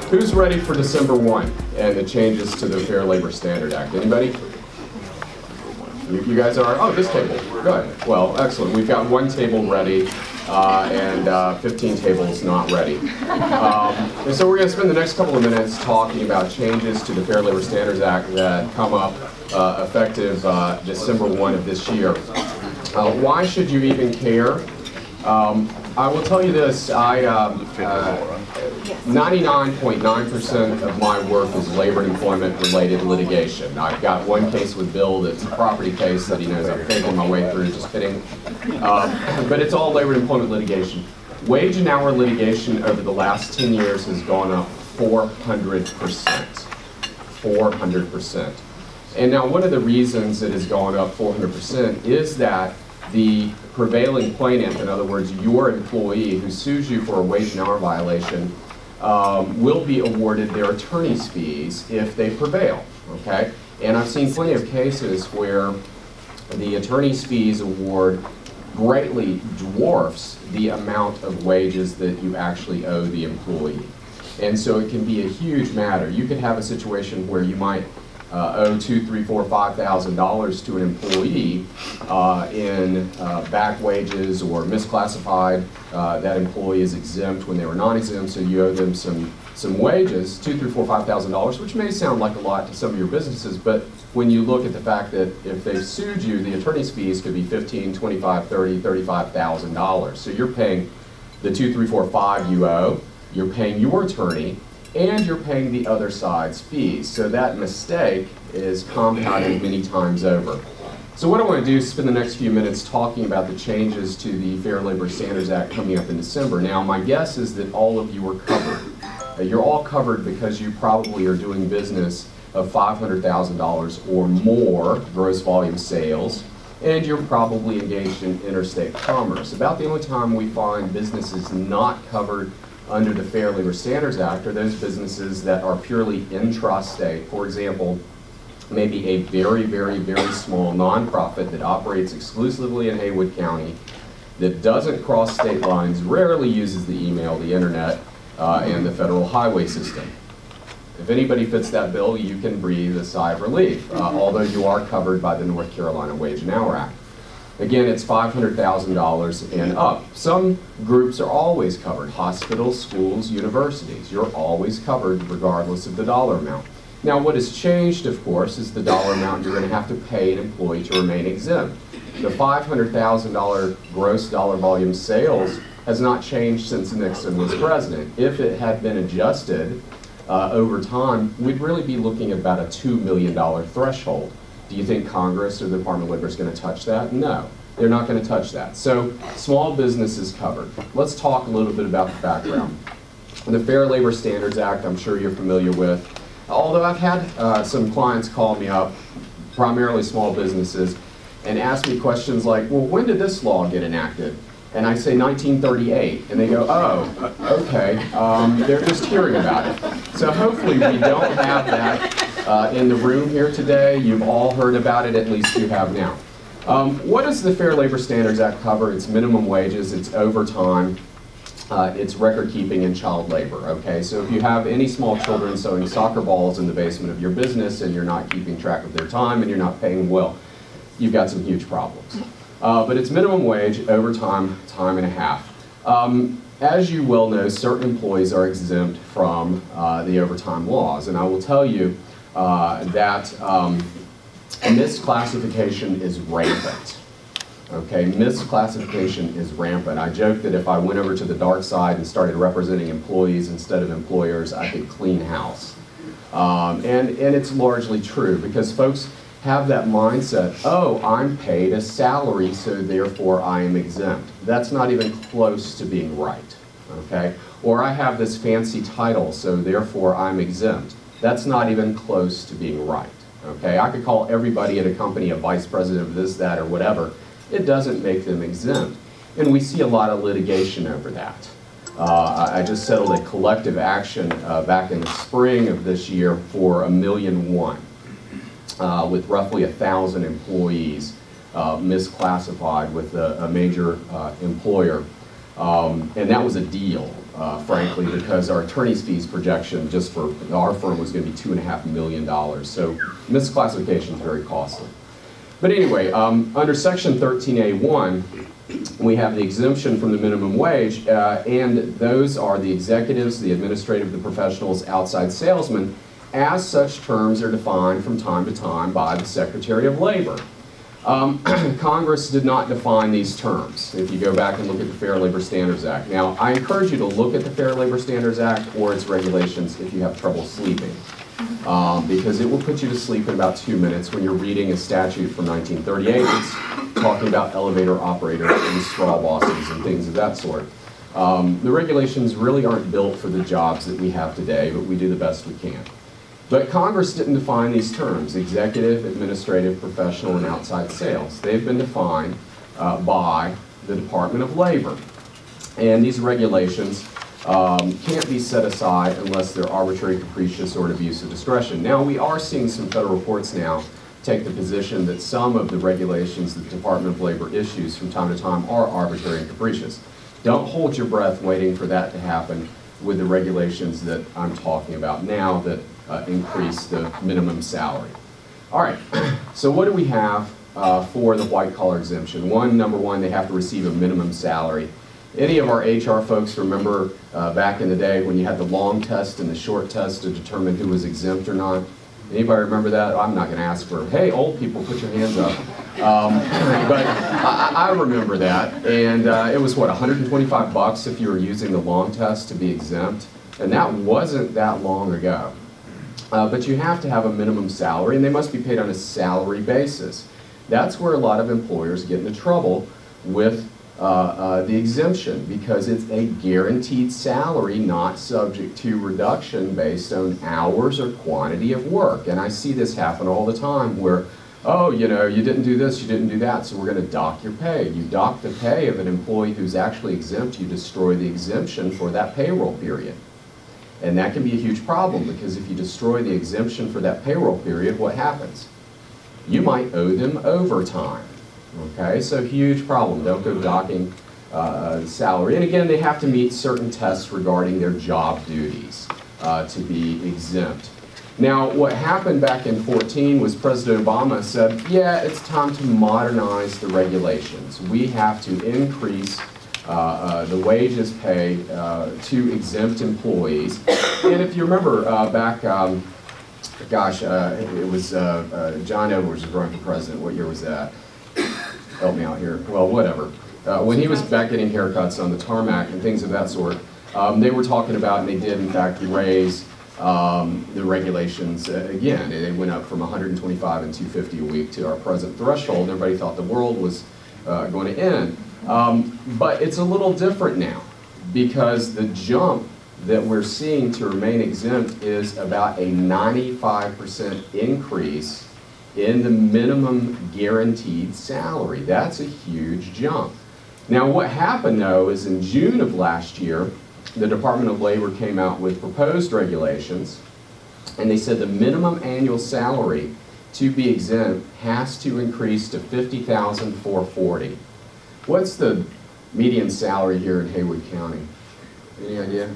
Who's ready for December 1 and the changes to the Fair Labor Standards Act? Anybody? You guys are? Oh, this table. Good. Well, excellent. We've got one table ready and 15 tables not ready. And so we're going to spend the next couple of minutes talking about changes to the Fair Labor Standards Act that come up effective December 1 of this year. Why should you even care? I will tell you this, 99.9% of my work is labor and employment related litigation. I've got one case with Bill that's a property case that he knows I'm favoring my way through, just kidding. But it's all labor and employment litigation. Wage and hour litigation over the last 10 years has gone up 400%. 400%. And now one of the reasons it has gone up 400% is that the prevailing plaintiff, in other words, your employee who sues you for a wage and hour violation, will be awarded their attorney's fees if they prevail, okay? And I've seen plenty of cases where the attorney's fees award greatly dwarfs the amount of wages that you actually owe the employee. And so it can be a huge matter. You could have a situation where you might owe $2,000, $3,000, $4,000, $5,000 to an employee in back wages or misclassified. That employee is exempt when they were non-exempt, so you owe them some wages, $2,000, $3,000, $4,000, $5,000, which may sound like a lot to some of your businesses, but when you look at the fact that if they've sued you, the attorney's fees could be $15,000, $25,000, $30,000, $35,000. So you're paying the $2,000, $3,000, $4,000, $5,000 you owe, you're paying your attorney, and you're paying the other side's fees. So that mistake is compounded many times over. So what I want to do is spend the next few minutes talking about the changes to the Fair Labor Standards Act coming up in December. Now, my guess is that all of you are covered. You're all covered because you probably are doing business of $500,000 or more gross volume sales, and you're probably engaged in interstate commerce. About the only time we find businesses not covered under the Fair Labor Standards Act are those businesses that are purely intrastate. For example, maybe a very, very, very small nonprofit that operates exclusively in Haywood County, that doesn't cross state lines, rarely uses the email, the internet, and the federal highway system. If anybody fits that bill, you can breathe a sigh of relief, although you are covered by the North Carolina Wage and Hour Act. Again, it's $500,000 and up. Some groups are always covered. Hospitals, schools, universities. You're always covered regardless of the dollar amount. Now, what has changed, of course, is the dollar amount you're going to have to pay an employee to remain exempt. The $500,000 gross dollar volume sales has not changed since Nixon was president. If it had been adjusted over time, we'd really be looking at about a $2 million threshold. Do you think Congress or the Department of Labor is going to touch that? No, they're not going to touch that. So small business is covered. Let's talk a little bit about the background. The Fair Labor Standards Act, I'm sure you're familiar with. Although I've had some clients call me up, primarily small businesses, and ask me questions like, well, when did this law get enacted? And I say 1938, and they go, oh, okay, they're just hearing about it. So hopefully we don't have that in the room here today. You've all heard about it, at least you have now. What does the Fair Labor Standards Act cover? It's minimum wages, it's overtime, it's record keeping and child labor, okay? So if you have any small children sewing soccer balls in the basement of your business and you're not keeping track of their time and you're not paying them well, you've got some huge problems. But it's minimum wage, overtime, time and a half. As you well know, certain employees are exempt from the overtime laws, and I will tell you that misclassification is rampant. Okay, misclassification is rampant. I joke that if I went over to the dark side and started representing employees instead of employers, I could clean house. And it's largely true because folks have that mindset, oh, I'm paid a salary, so therefore I am exempt. That's not even close to being right, okay? Or I have this fancy title, so therefore I'm exempt. That's not even close to being right, okay? I could call everybody at a company a vice president of this, that, or whatever. It doesn't make them exempt. And we see a lot of litigation over that. I just settled a collective action back in the spring of this year for $1.1 million. With roughly 1,000 employees misclassified with a major employer. And that was a deal, frankly, because our attorney's fees projection just for our firm was going to be $2.5 million. So misclassification is very costly. But anyway, under Section 13A1, we have the exemption from the minimum wage, and those are the executives, the administrative, the professionals, outside salesmen. As such terms are defined from time to time by the Secretary of Labor. Congress did not define these terms, if you go back and look at the Fair Labor Standards Act. Now, I encourage you to look at the Fair Labor Standards Act or its regulations if you have trouble sleeping, because it will put you to sleep in about 2 minutes when you're reading a statute from 1938 that's talking about elevator operators and straw bosses and things of that sort. The regulations really aren't built for the jobs that we have today, but we do the best we can. But Congress didn't define these terms: executive, administrative, professional, and outside sales. They've been defined by the Department of Labor. And these regulations can't be set aside unless they're arbitrary, capricious, or an abuse of discretion. Now, we are seeing some federal courts now take the position that some of the regulations that the Department of Labor issues from time to time are arbitrary and capricious. Don't hold your breath waiting for that to happen with the regulations that I'm talking about now that increase the minimum salary. All right, so what do we have for the white-collar exemption? Number one, they have to receive a minimum salary. Any of our HR folks remember back in the day when you had the long test and the short test to determine who was exempt or not? Anybody remember that? I'm not going to ask for, hey, old people, put your hands up. But I remember that, and it was, what, $125 if you were using the long test to be exempt? And that wasn't that long ago. But you have to have a minimum salary, and they must be paid on a salary basis. That's where a lot of employers get into trouble with the exemption, because it's a guaranteed salary not subject to reduction based on hours or quantity of work. And I see this happen all the time where, oh, you know, you didn't do this, you didn't do that, so we're going to dock your pay. You dock the pay of an employee who's actually exempt, you destroy the exemption for that payroll period. And that can be a huge problem, because if you destroy the exemption for that payroll period, what happens? You might owe them overtime. Okay, so huge problem. Don't go docking salary. And again, they have to meet certain tests regarding their job duties to be exempt. Now, what happened back in 14 was President Obama said, yeah, it's time to modernize the regulations. We have to increase the wages paid to exempt employees. And if you remember back, gosh, it was John Edwards was running for president. What year was that? Help me out here. Well, whatever. When he was back getting haircuts on the tarmac and things of that sort, they were talking about, and they did in fact raise the regulations again. They went up from 125 and 250 a week to our present threshold. Everybody thought the world was going to end. But it's a little different now, because the jump that we're seeing to remain exempt is about a 95% increase in the minimum guaranteed salary. That's a huge jump. Now, what happened though is in June of last year, the Department of Labor came out with proposed regulations, and they said the minimum annual salary to be exempt has to increase to $50,440. What's the median salary here in Haywood County? Any idea?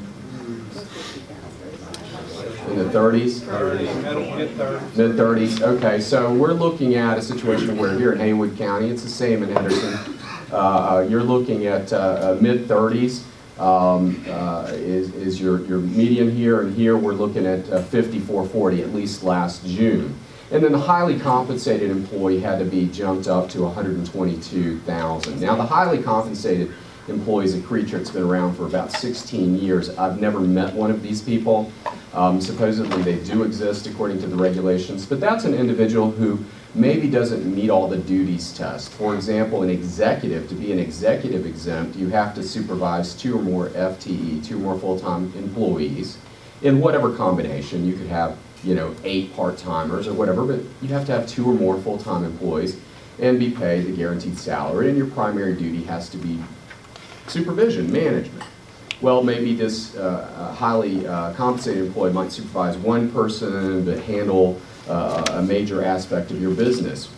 In the 30s? Mid-30s. Okay, so we're looking at a situation where here in Haywood County, it's the same in Henderson. You're looking at mid-30s is your median here, and here we're looking at 54.40 at least last June. And then the highly compensated employee had to be jumped up to $122,000. Now the highly compensated employee is a creature that's been around for about 16 years. I've never met one of these people. Supposedly they do exist according to the regulations, but that's an individual who maybe doesn't meet all the duties test. For example, an executive, to be an executive exempt, you have to supervise 2 or more FTE, 2 or more full-time employees, in whatever combination. You could have, you know, 8 part-timers or whatever, but you have to have 2 or more full-time employees and be paid the guaranteed salary, and your primary duty has to be supervision, management. Well, maybe this highly compensated employee might supervise 1 person but handle a major aspect of your business.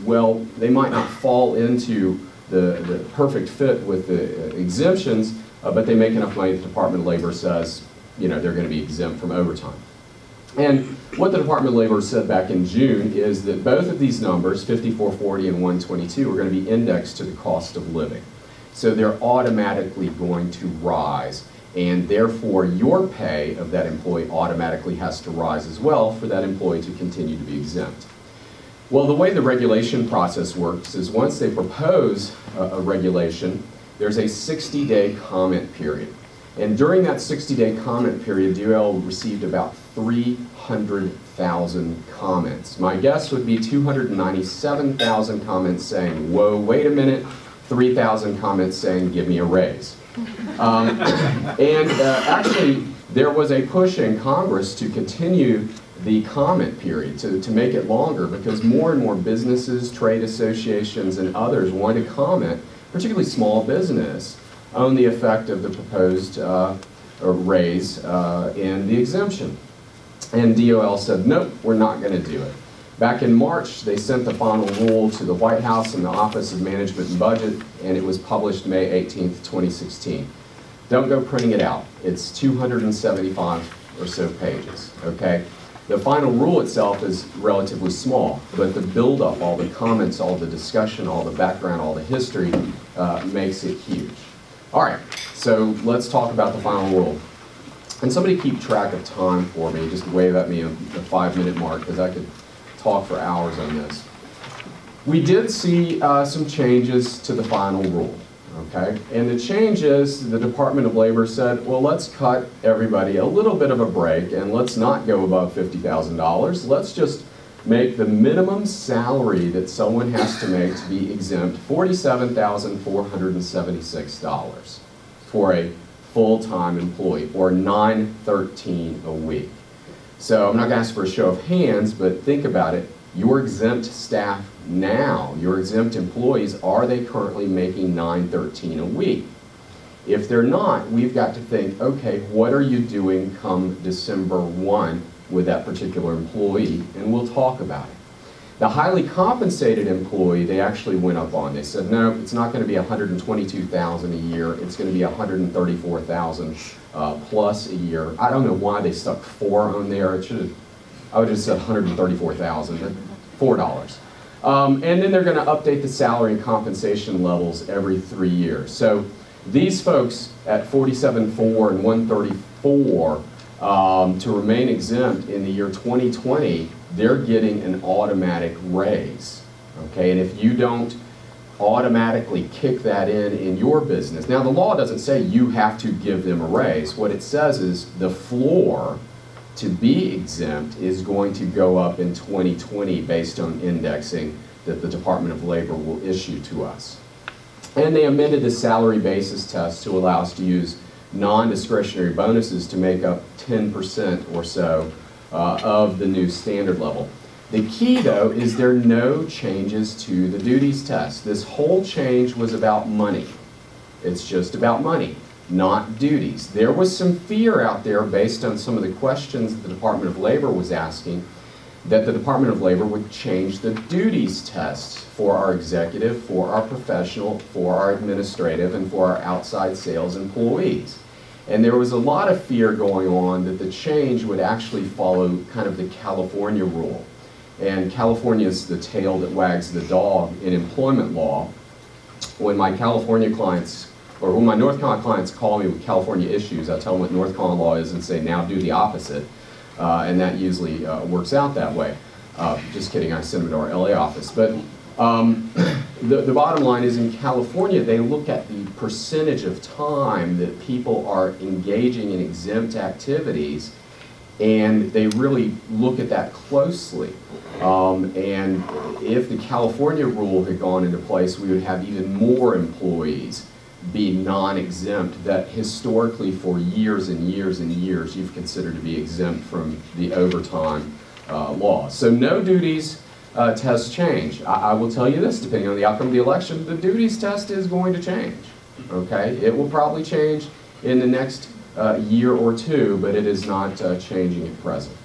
Well, they might not fall into the perfect fit with the exemptions, but they make enough money, the Department of Labor says, you know, they're going to be exempt from overtime. And what the Department of Labor said back in June is that both of these numbers, 5440 and 122, are going to be indexed to the cost of living. So they're automatically going to rise, and therefore your pay of that employee automatically has to rise as well for that employee to continue to be exempt. Well, the way the regulation process works is once they propose a regulation, there's a 60-day comment period. And during that 60-day comment period, DOL received about 300,000 comments. My guess would be 297,000 comments saying, whoa, wait a minute, 3,000 comments saying, give me a raise. Actually, there was a push in Congress to continue the comment period, to make it longer, because more and more businesses, trade associations, and others wanted to comment, particularly small business, on the effect of the proposed raise in the exemption. And DOL said, nope, we're not going to do it. Back in March, they sent the final rule to the White House and the Office of Management and Budget, and it was published May 18th, 2016. Don't go printing it out. It's 275 or so pages, okay? The final rule itself is relatively small, but the build-up, all the comments, all the discussion, all the background, all the history makes it huge. All right, so let's talk about the final rule. And somebody keep track of time for me. Just wave at me at the 5-minute mark, because I could talk for hours on this. We did see some changes to the final rule, okay? And the changes, the Department of Labor said, well, let's cut everybody a little bit of a break, and let's not go above $50,000. Let's just make the minimum salary that someone has to make to be exempt $47,476 for a full-time employee, or $913 a week. So I'm not going to ask for a show of hands, but think about it. Your exempt staff now, your exempt employees, are they currently making $913 a week? If they're not, we've got to think, okay, what are you doing come December 1 with that particular employee, and we'll talk about it. The highly compensated employee, they actually went up on. They said, no, it's not going to be $122,000 a year. It's going to be $134,000 plus a year. I don't know why they stuck 4 on there. It should have, I would have said $134,000, $4. And then they're going to update the salary and compensation levels every 3 years. So these folks at $47,400 and $134,000 to remain exempt in the year 2020, they're getting an automatic raise, okay? And if you don't automatically kick that in your business, now the law doesn't say you have to give them a raise. What it says is the floor to be exempt is going to go up in 2020 based on indexing that the Department of Labor will issue to us. And they amended the salary basis test to allow us to use non-discretionary bonuses to make up 10% or so of the new standard level. The key, though, is there are no changes to the duties test. This whole change was about money. It's just about money, not duties. There was some fear out there based on some of the questions the Department of Labor was asking that the Department of Labor would change the duties test for our executive, for our professional, for our administrative, and for our outside sales employees. And there was a lot of fear going on that the change would actually follow kind of the California rule. And California is the tail that wags the dog in employment law. When my California clients, or when my North Carolina clients call me with California issues, I tell them what North Carolina law is and say, now do the opposite. And that usually works out that way. Just kidding, I send them to our LA office. But the bottom line is in California, they look at the percentage of time that people are engaging in exempt activities, and they really look at that closely. And if the California rule had gone into place, we would have even more employees be non-exempt that historically for years and years and years you've considered to be exempt from the overtime law. So no duties test change. I will tell you this, depending on the outcome of the election, the duties test is going to change, okay? It will probably change in the next year or two, but it is not changing at present.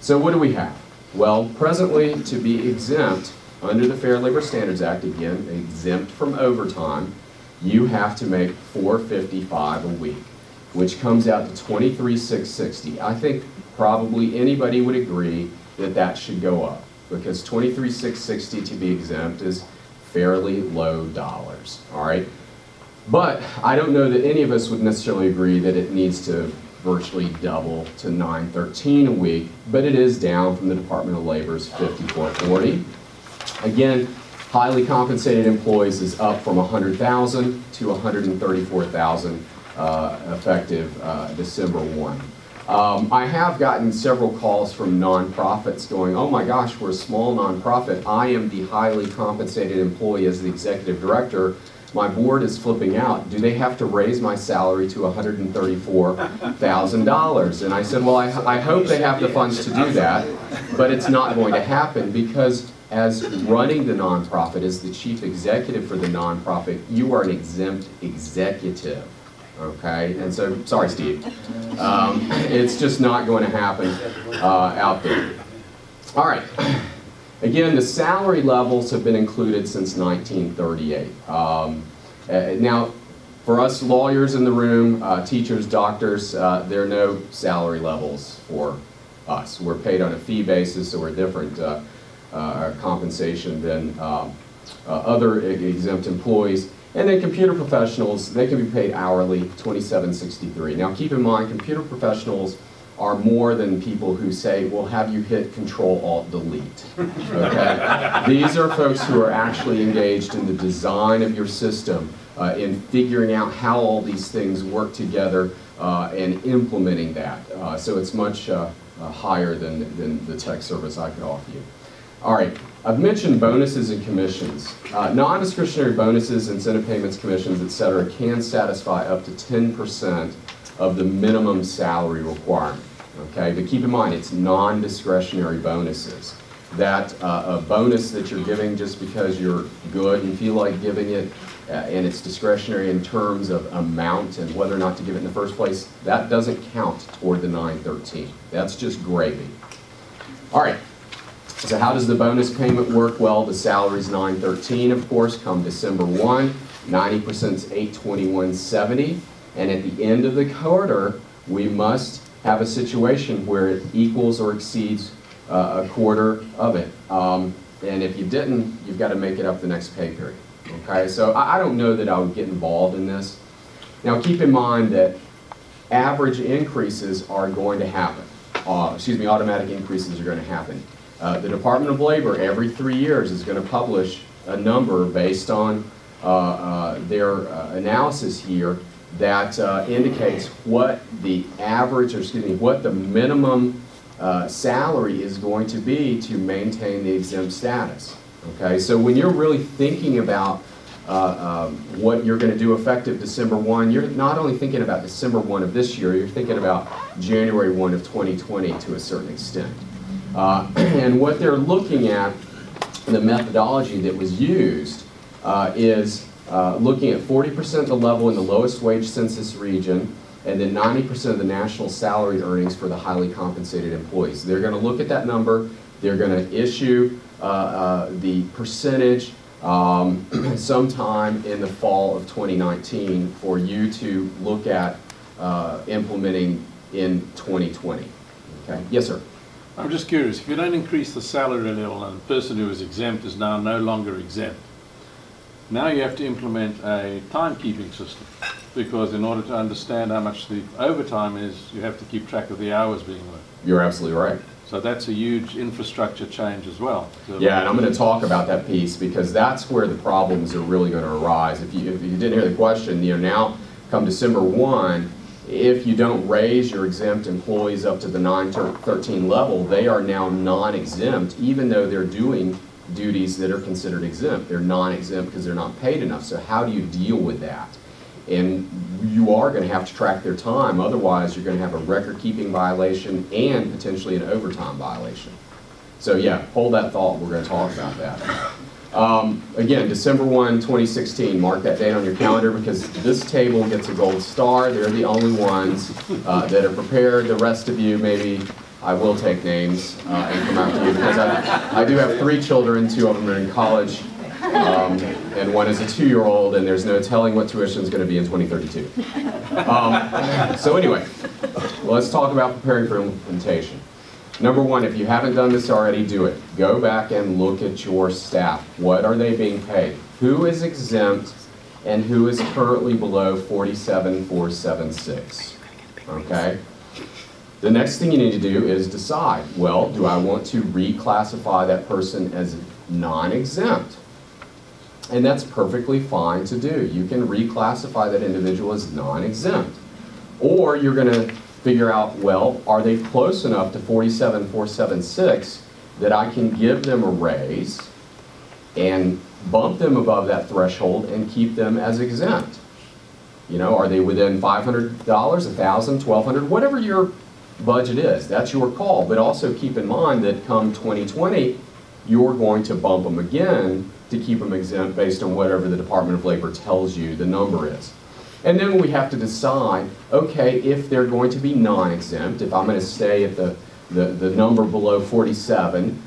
So what do we have? Well, presently, to be exempt under the Fair Labor Standards Act, again, exempt from overtime, you have to make $455 a week, which comes out to $23,660. I think probably anybody would agree that that should go up, because $23,660 to be exempt is fairly low dollars, all right? But I don't know that any of us would necessarily agree that it needs to virtually double to $913 a week, but it is down from the Department of Labor's $5440. Again, highly compensated employees is up from $100,000 to $134,000 effective December 1. I have gotten several calls from nonprofits going, oh my gosh, we're a small nonprofit. I am the highly compensated employee as the executive director. My board is flipping out. Do they have to raise my salary to $134,000? And I said, well, I hope they have the funds to do that, but it's not going to happen, because as running the nonprofit, as the chief executive for the nonprofit, you are an exempt executive. Okay, and so, sorry Steve, it's just not going to happen out there. All right, again, the salary levels have been included since 1938. Now, for us lawyers in the room, teachers, doctors, there are no salary levels for us. We're paid on a fee basis, so we're different compensation than other exempt employees. And then computer professionals, they can be paid hourly, $27.63. Now keep in mind, computer professionals are more than people who say, well, have you hit Control-Alt-Delete? Okay? These are folks who are actually engaged in the design of your system, in figuring out how all these things work together and implementing that. So it's much higher than the tech service I could offer you. All right, I've mentioned bonuses and commissions. Non-discretionary bonuses, incentive payments, commissions, etc. can satisfy up to 10% of the minimum salary requirement. Okay, but keep in mind, it's non-discretionary bonuses. That a bonus that you're giving just because you're good and feel like giving it, and it's discretionary in terms of amount and whether or not to give it in the first place, that doesn't count toward the 913. That's just gravy. All right. So how does the bonus payment work? Well, the salary's $913, of course, come December 1. 90% is $821.70. And at the end of the quarter, we must have a situation where it equals or exceeds a quarter of it. And if you didn't, you've got to make it up the next pay period. Okay, so I don't know that I would get involved in this. Now keep in mind that average increases are going to happen. Automatic increases are going to happen. The Department of Labor every 3 years is going to publish a number based on their analysis here that indicates what the average, or excuse me, what the minimum salary is going to be to maintain the exempt status. Okay, so when you're really thinking about what you're going to do effective December 1, you're not only thinking about December 1 of this year, you're thinking about January 1 of 2020 to a certain extent. And what they're looking at, the methodology that was used, is looking at 40% of the level in the lowest wage census region, and then 90% of the national salary earnings for the highly compensated employees. They're going to look at that number, they're going to issue the percentage sometime in the fall of 2019 for you to look at implementing in 2020. Okay? Yes, sir? I'm just curious, if you don't increase the salary level and the person who is exempt is now no longer exempt, now you have to implement a timekeeping system, because in order to understand how much the overtime is, you have to keep track of the hours being worked. You're absolutely right. So that's a huge infrastructure change as well. Yeah, and I'm going to talk about that piece, because that's where the problems are really going to arise. If you didn't hear the question, now come December 1, if you don't raise your exempt employees up to the 913 level, they are now non-exempt, even though they're doing duties that are considered exempt. They're non-exempt because they're not paid enough. So how do you deal with that? And you are going to have to track their time, otherwise you're going to have a record-keeping violation and potentially an overtime violation. So yeah, hold that thought, we're going to talk about that. Again, December 1, 2016, mark that date on your calendar, because this table gets a gold star. They're the only ones that are prepared. The rest of you, maybe I will take names and come after you because I do have 3 children, 2 of them are in college, and one is a 2-year-old, and there's no telling what tuition is going to be in 2032. So anyway, let's talk about preparing for implementation. Number 1, if you haven't done this already, do it. Go back and look at your staff. What are they being paid? Who is exempt and who is currently below 47,476? Okay? The next thing you need to do is decide, well, do I want to reclassify that person as non-exempt? And that's perfectly fine to do. You can reclassify that individual as non-exempt. Or you're going to figure out, well, are they close enough to 47,476 that I can give them a raise and bump them above that threshold and keep them as exempt? You know, are they within $500, $1,000, $1,200, whatever your budget is, that's your call. But also keep in mind that come 2020, you're going to bump them again to keep them exempt based on whatever the Department of Labor tells you the number is. And then we have to decide, okay, if they're going to be non-exempt, if I'm going to stay at the number below 47,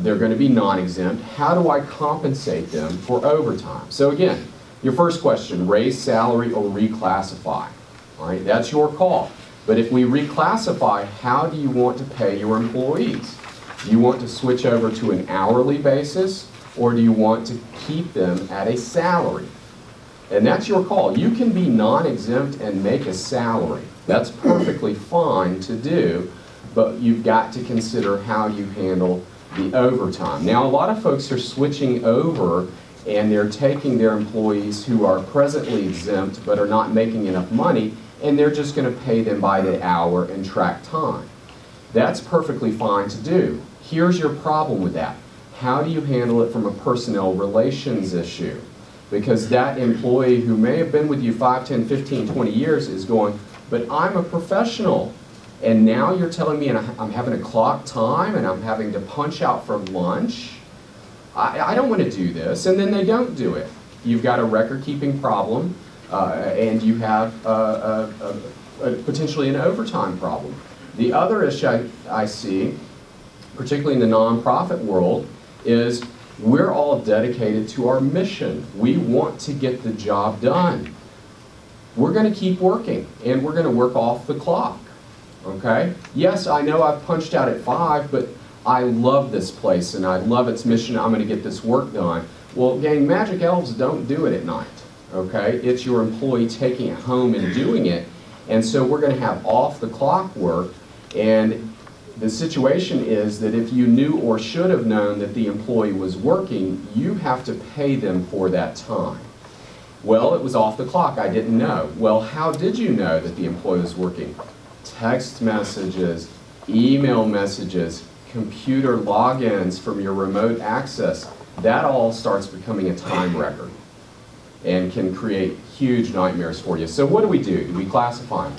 they're going to be non-exempt, how do I compensate them for overtime? So again, your first question, raise salary or reclassify. All right, that's your call. But if we reclassify, how do you want to pay your employees? Do you want to switch over to an hourly basis, or do you want to keep them at a salary? And that's your call. You can be non-exempt and make a salary. That's perfectly fine to do, but you've got to consider how you handle the overtime. Now, a lot of folks are switching over and they're taking their employees who are presently exempt but are not making enough money, and they're just going to pay them by the hour and track time. That's perfectly fine to do. Here's your problem with that. How do you handle it from a personnel relations issue? Because that employee who may have been with you 5, 10, 15, 20 years is going, but I'm a professional. And now you're telling me I'm having to clock time and I'm having to punch out for lunch? I don't want to do this. And then they don't do it. You've got a record-keeping problem, and you have potentially an overtime problem. The other issue I see, particularly in the nonprofit world, is we're all dedicated to our mission. We want to get the job done. We're going to keep working, and we're going to work off the clock. Okay? Yes, I know I've punched out at 5, but I love this place, and I love its mission. I'm going to get this work done. Well, gang, Magic Elves don't do it at night. Okay? It's your employee taking it home and doing it. And so we're going to have off-the-clock work, and the situation is that if you knew or should have known that the employee was working, you have to pay them for that time. Well, it was off the clock. I didn't know. Well, how did you know that the employee was working? Text messages, email messages, computer logins from your remote access. That all starts becoming a time record and can create huge nightmares for you. So what do? Do we classify them?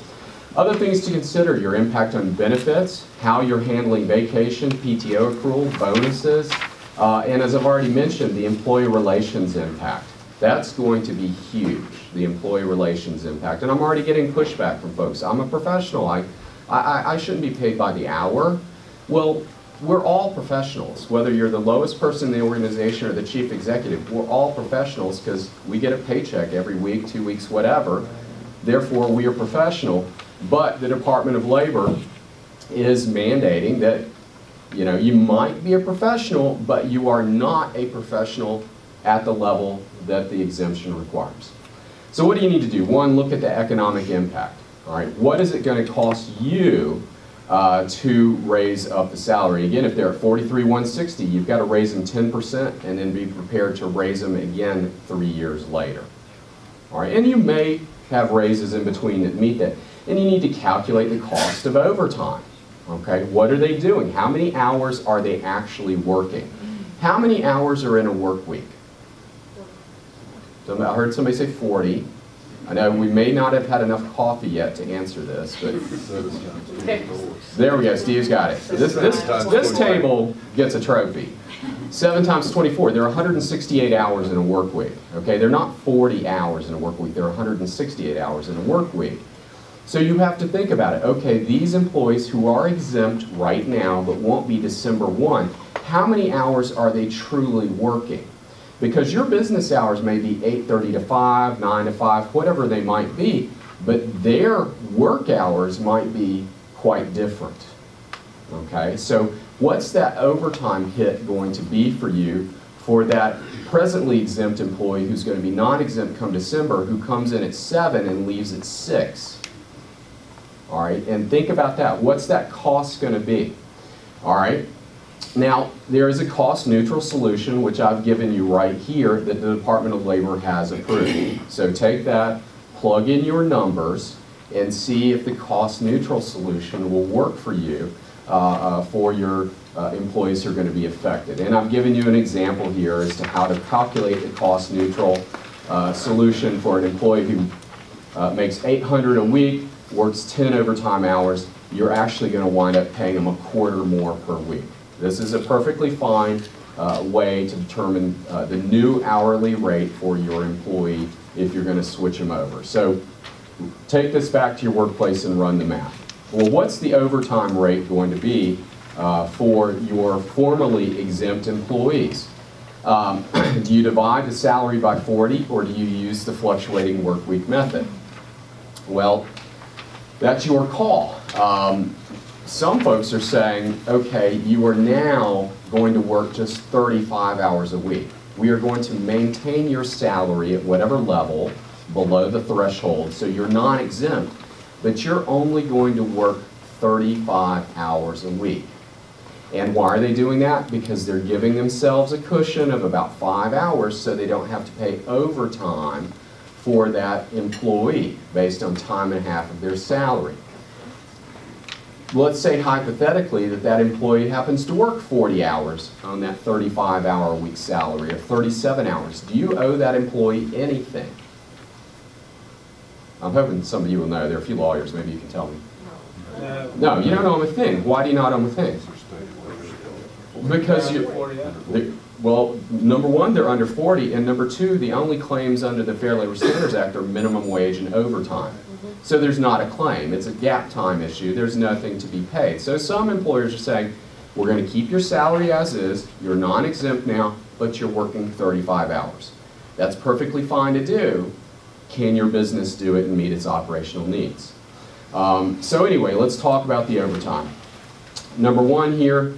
Other things to consider, your impact on benefits, how you're handling vacation, PTO accrual, bonuses, and as I've already mentioned, the employee relations impact. That's going to be huge, the employee relations impact. And I'm already getting pushback from folks. I'm a professional. I shouldn't be paid by the hour. Well, we're all professionals. Whether you're the lowest person in the organization or the chief executive, we're all professionals because we get a paycheck every week, 2 weeks, whatever. Therefore, we are professional. But the Department of Labor is mandating that, you know, you might be a professional, but you are not a professional at the level that the exemption requires. So what do you need to do? One, look at the economic impact. All right, what is it going to cost you to raise up the salary? Again, if they're at 43,160, you've got to raise them 10% and then be prepared to raise them again 3 years later. All right, and you may have raises in between that meet that. And you need to calculate the cost of overtime. Okay, what are they doing? How many hours are they actually working? How many hours are in a work week? I heard somebody say 40. I know we may not have had enough coffee yet to answer this, but there we go, Steve's got it. This table gets a trophy. 7 times 24, there are 168 hours in a work week. Okay, they're not 40 hours in a work week, they're 168 hours in a work week. So you have to think about it. Okay, these employees who are exempt right now but won't be December 1, how many hours are they truly working? Because your business hours may be 8:30 to 5, 9 to 5, whatever they might be, but their work hours might be quite different. Okay, so what's that overtime hit going to be for you for that presently exempt employee who's going to be non-exempt come December, who comes in at 7 and leaves at 6? All right, and think about that. What's that cost going to be? All right, now there is a cost-neutral solution, which I've given you right here, that the Department of Labor has approved. So take that, plug in your numbers, and see if the cost-neutral solution will work for you for your employees who are going to be affected. And I've given you an example here as to how to calculate the cost-neutral solution for an employee who makes $800 a week, works 10 overtime hours. You're actually going to wind up paying them a quarter more per week. This is a perfectly fine way to determine the new hourly rate for your employee if you're going to switch them over. So take this back to your workplace and run the math. Well, what's the overtime rate going to be for your formerly exempt employees? Do you divide the salary by 40, or do you use the fluctuating work week method? Well, that's your call. Some folks are saying, okay, you are now going to work just 35 hours a week. We are going to maintain your salary at whatever level below the threshold, so you're non-exempt, but you're only going to work 35 hours a week. And why are they doing that? Because they're giving themselves a cushion of about 5 hours so they don't have to pay overtime for that employee based on time and a half of their salary. Let's say hypothetically that that employee happens to work 40 hours on that 35-hour a week salary, or 37 hours. Do you owe that employee anything? I'm hoping some of you will know. There are a few lawyers. Maybe you can tell me. No, you don't owe them a thing. Why do you not owe them a thing? Because well, number one, they're under 40, and number two, the only claims under the Fair Labor Standards Act are minimum wage and overtime. So there's not a claim. It's a gap time issue. There's nothing to be paid. So some employers are saying, we're going to keep your salary as is. You're non-exempt now, but you're working 35 hours. That's perfectly fine to do. Can your business do it and meet its operational needs? So anyway, let's talk about the overtime. Number one here,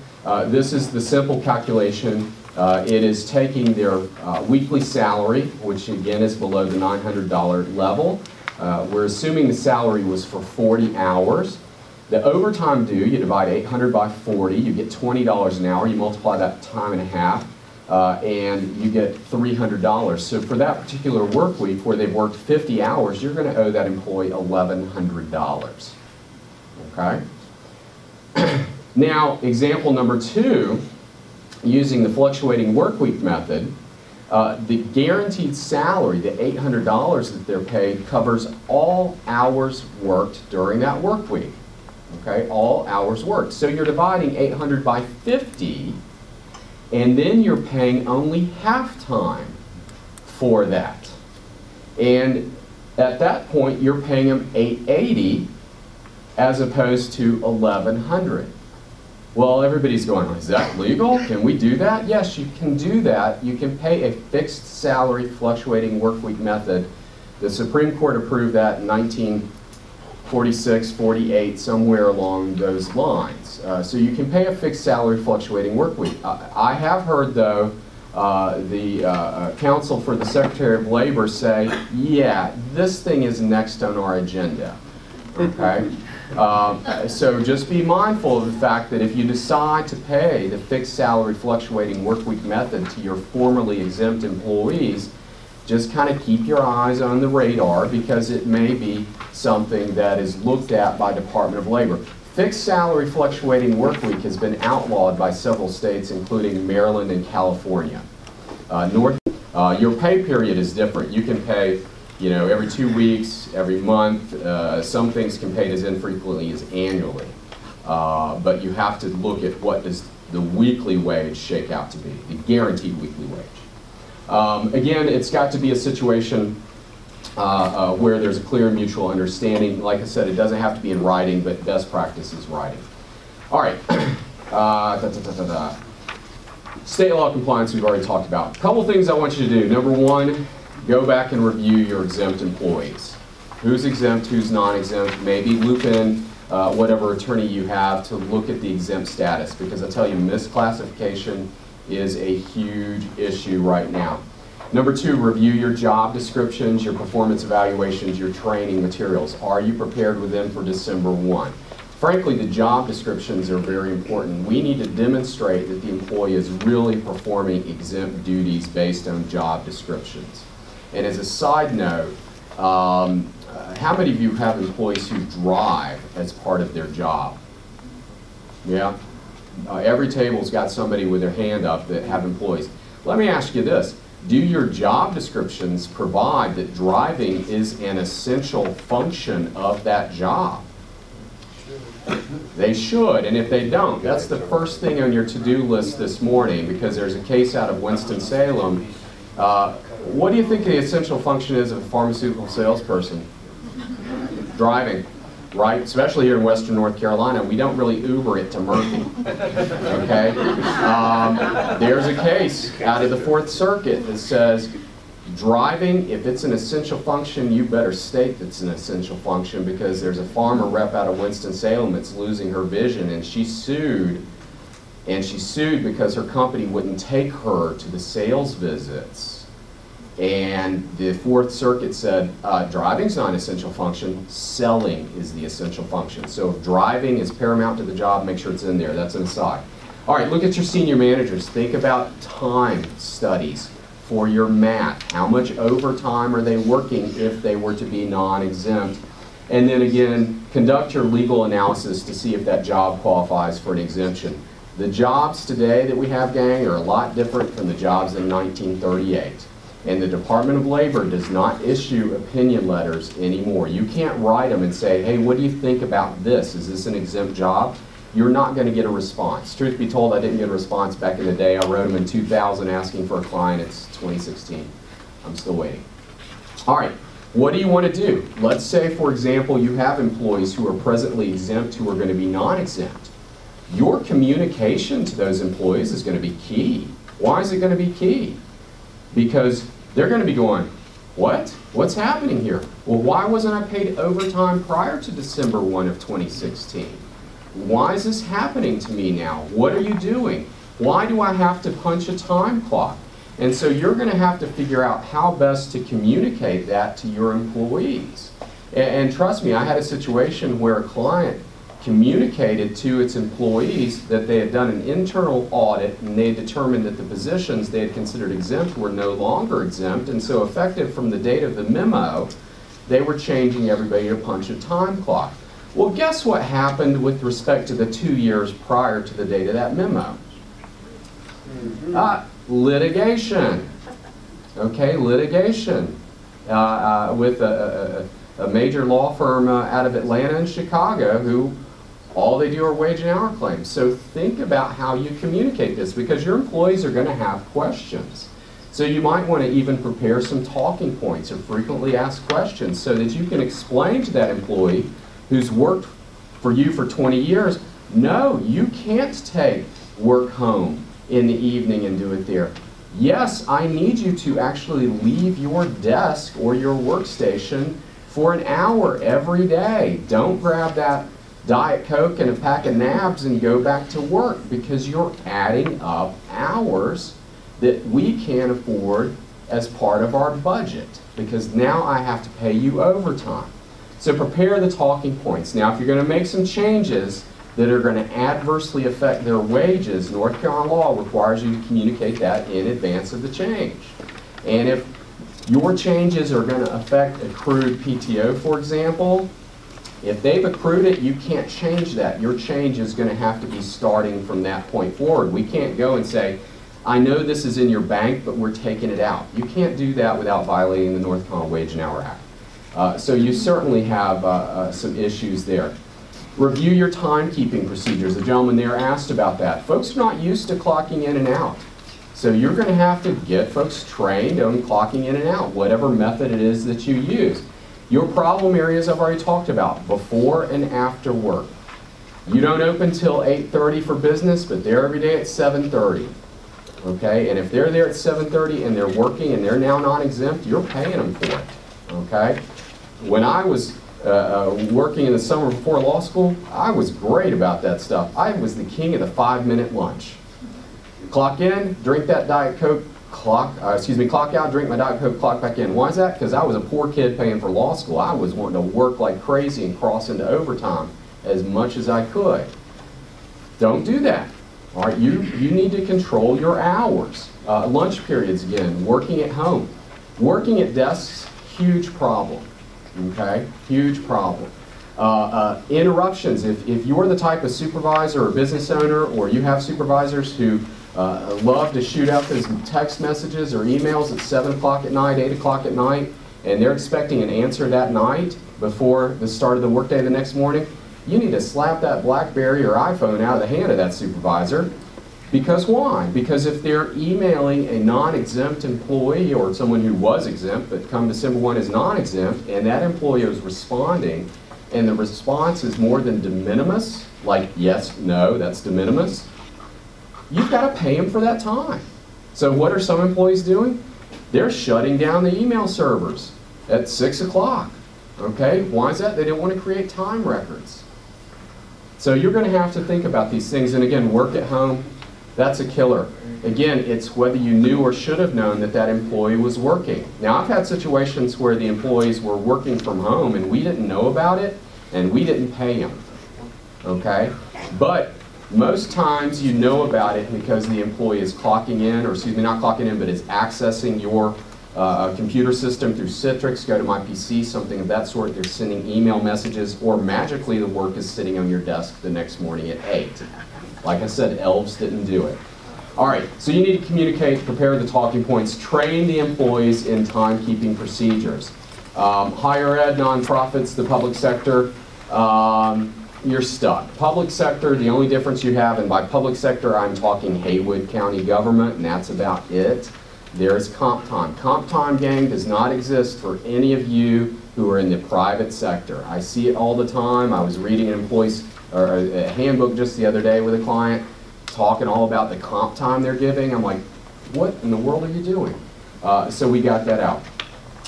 this is the simple calculation. It is taking their weekly salary, which again is below the $900 level. We're assuming the salary was for 40 hours. The overtime due, you divide 800 by 40, you get $20 an hour. You multiply that time and a half, and you get $300. So for that particular work week where they've worked 50 hours, you're going to owe that employee $1,100. Okay? Now, example number two, using the fluctuating work week method, the guaranteed salary, the $800 that they're paid, covers all hours worked during that work week. Okay, all hours worked. So you're dividing 800 by 50, and then you're paying only half time for that. And at that point, you're paying them $880 as opposed to $1,100. Well, everybody's going, is that legal? Can we do that? Yes, you can do that. You can pay a fixed salary fluctuating work week method. The Supreme Court approved that in 1946, 48, somewhere along those lines. So you can pay a fixed salary fluctuating work week. I have heard, though, the counsel for the Secretary of Labor say, yeah, this thing is next on our agenda. Okay? So just be mindful of the fact that if you decide to pay the fixed salary fluctuating work week method to your formerly exempt employees, just kind of keep your eyes on the radar, because it may be something that is looked at by Department of Labor. Fixed salary fluctuating work week has been outlawed by several states, including Maryland and California. Your pay period is different. You can pay, you know, every 2 weeks, every month. Some things can pay as infrequently as annually. But you have to look at what does the weekly wage shake out to be, the guaranteed weekly wage. Again, it's got to be a situation where there's a clear mutual understanding. Like I said, it doesn't have to be in writing, but best practice is writing. All right. State law compliance we've already talked about. A couple things I want you to do. Number one, go back and review your exempt employees. Who's exempt, who's non-exempt. Maybe loop in whatever attorney you have to look at the exempt status, because I tell you, misclassification is a huge issue right now. Number two, review your job descriptions, your performance evaluations, your training materials. Are you prepared with them for December 1? Frankly, the job descriptions are very important. We need to demonstrate that the employee is really performing exempt duties based on job descriptions. And as a side note, how many of you have employees who drive as part of their job? Yeah? Every table's got somebody with their hand up that have employees. Let me ask you this. Do your job descriptions provide that driving is an essential function of that job? They should, and if they don't, that's the first thing on your to-do list this morning, because there's a case out of Winston-Salem. What do you think the essential function is of a pharmaceutical salesperson? Driving, right? Especially here in Western North Carolina, we don't really Uber it to Murphy, okay? There's a case out of the Fourth Circuit that says driving, if it's an essential function, you better state that it's an essential function, because there's a farmer rep out of Winston-Salem that's losing her vision, and she sued because her company wouldn't take her to the sales visits. And the Fourth Circuit said, driving's not an essential function, selling is the essential function. So if driving is paramount to the job, make sure it's in there. That's an aside. All right, look at your senior managers. Think about time studies for your math. How much overtime are they working if they were to be non-exempt? And then again, conduct your legal analysis to see if that job qualifies for an exemption. The jobs today that we have, gang, are a lot different from the jobs in 1938. And the Department of Labor does not issue opinion letters anymore. You can't write them and say, hey, what do you think about this? Is this an exempt job? You're not going to get a response. Truth be told, I didn't get a response back in the day. I wrote them in 2000 asking for a client. It's 2016. I'm still waiting. All right, what do you want to do? Let's say, for example, you have employees who are presently exempt who are going to be non-exempt. Your communication to those employees is going to be key. Why is it going to be key? Because they're going to be going, what? What's happening here? Well, why wasn't I paid overtime prior to December 1 of 2016? Why is this happening to me now? What are you doing? Why do I have to punch a time clock? And so you're going to have to figure out how best to communicate that to your employees. And trust me, I had a situation where a client communicated to its employees that they had done an internal audit and they had determined that the positions they had considered exempt were no longer exempt, and so effective from the date of the memo, they were changing everybody to punch a time clock. Well, guess what happened with respect to the 2 years prior to the date of that memo? Litigation. Okay, litigation with a major law firm out of Atlanta and Chicago who all they do are wage and hour claims. So think about how you communicate this, because your employees are going to have questions. So you might want to even prepare some talking points or frequently asked questions so that you can explain to that employee who's worked for you for 20 years, no, you can't take work home in the evening and do it there. Yes, I need you to actually leave your desk or your workstation for an hour every day. Don't grab that Diet Coke and a pack of nabs and go back to work, because you're adding up hours that we can't afford as part of our budget, because now I have to pay you overtime. So prepare the talking points. Now, if you're going to make some changes that are going to adversely affect their wages, North Carolina law requires you to communicate that in advance of the change. And if your changes are going to affect accrued PTO, for example, if they've accrued it, you can't change that. Your change is going to have to be starting from that point forward. We can't go and say, I know this is in your bank, but we're taking it out. You can't do that without violating the North Carolina Wage and Hour Act. So you certainly have some issues there. Review your timekeeping procedures. The gentleman there asked about that. Folks are not used to clocking in and out. So you're going to have to get folks trained on clocking in and out, whatever method it is that you use. Your problem areas I've already talked about, before and after work. You don't open till 8:30 for business, but they're every day at 7:30. Okay, and if they're there at 7:30 and they're working and they're now non-exempt, you're paying them for it. Okay, when I was working in the summer before law school, I was great about that stuff. I was the king of the 5-minute lunch. Clock in, drink that Diet Coke, clock out, drink my Diet Coke, clock back in. Why is that? Because I was a poor kid paying for law school. I was wanting to work like crazy and cross into overtime as much as I could. Don't do that. All right, you need to control your hours. Lunch periods, again, working at home. Working at desks, huge problem, okay? Huge problem. Interruptions, if you're the type of supervisor or business owner, or you have supervisors who love to shoot out those text messages or emails at 7 o'clock at night, 8 o'clock at night, and they're expecting an answer that night before the start of the workday the next morning, you need to slap that BlackBerry or iPhone out of the hand of that supervisor. Because why? Because if they're emailing a non-exempt employee or someone who was exempt but come December 1 is non-exempt, and that employee is responding and the response is more than de minimis, like yes, no, that's de minimis, you've got to pay them for that time. So what are some employees doing? They're shutting down the email servers at 6 o'clock. Okay, why is that? They didn't want to create time records. So you're going to have to think about these things. And again, work at home, that's a killer. Again, it's whether you knew or should have known that that employee was working. Now, I've had situations where the employees were working from home and we didn't know about it and we didn't pay them. Okay? But most times you know about it because the employee is clocking in, or excuse me, not clocking in, but is accessing your computer system through Citrix, go to my PC, something of that sort. They're sending email messages, or magically the work is sitting on your desk the next morning at 8. Like I said, elves didn't do it. All right, so you need to communicate, prepare the talking points, train the employees in timekeeping procedures. Higher ed, nonprofits, the public sector, you're stuck. Public sector, the only difference you have, and by public sector I'm talking Haywood County government, and that's about it. There's comp time. Comp time, gang, does not exist for any of you who are in the private sector. I see it all the time. I was reading an employee's or a handbook just the other day with a client talking all about the comp time they're giving. I'm like, what in the world are you doing? So we got that out.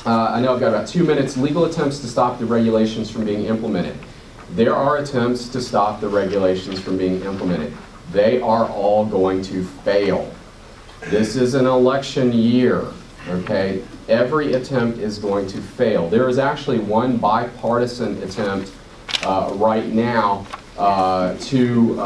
I know I've got about 2 minutes. Legal attempts to stop the regulations from being implemented. There are attempts to stop the regulations from being implemented. They are all going to fail. This is an election year, okay? Every attempt is going to fail. There is actually one bipartisan attempt right now to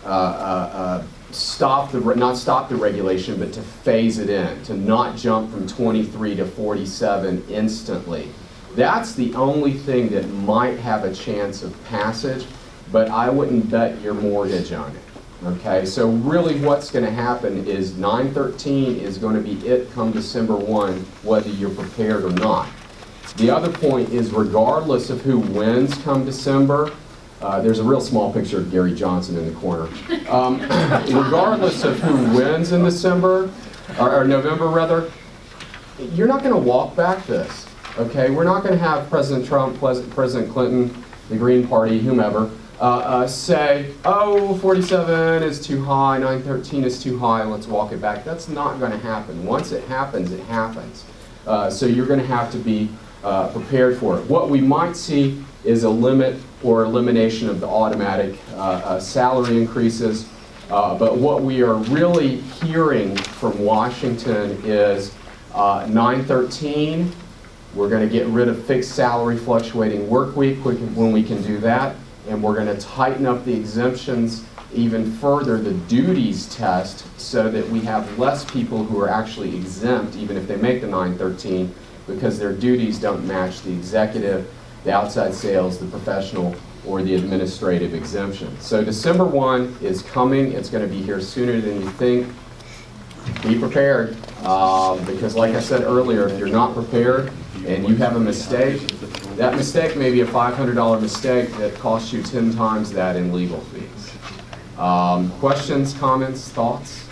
not stop the regulation, but to phase it in, to not jump from 23 to 47 instantly. That's the only thing that might have a chance of passage, but I wouldn't bet your mortgage on it. Okay, so really what's going to happen is 913 is going to be it come December 1, whether you're prepared or not. The other point is, regardless of who wins come December, there's a real small picture of Gary Johnson in the corner. Regardless of who wins in December, or November rather, you're not going to walk back this. Okay, we're not going to have President Trump, President Clinton, the Green Party, whomever, say, oh, 47 is too high, 913 is too high, let's walk it back. That's not going to happen. Once it happens, it happens. So you're going to have to be prepared for it. What we might see is a limit or elimination of the automatic salary increases. But what we are really hearing from Washington is 913, we're going to get rid of fixed salary fluctuating work week when we can do that. And we're going to tighten up the exemptions even further, the duties test, so that we have less people who are actually exempt, even if they make the 913, because their duties don't match the executive, the outside sales, the professional, or the administrative exemption. So December 1 is coming. It's going to be here sooner than you think. Be prepared, because like I said earlier, if you're not prepared and you have a mistake, that mistake may be a $500 mistake that costs you 10 times that in legal fees. Questions, comments, thoughts?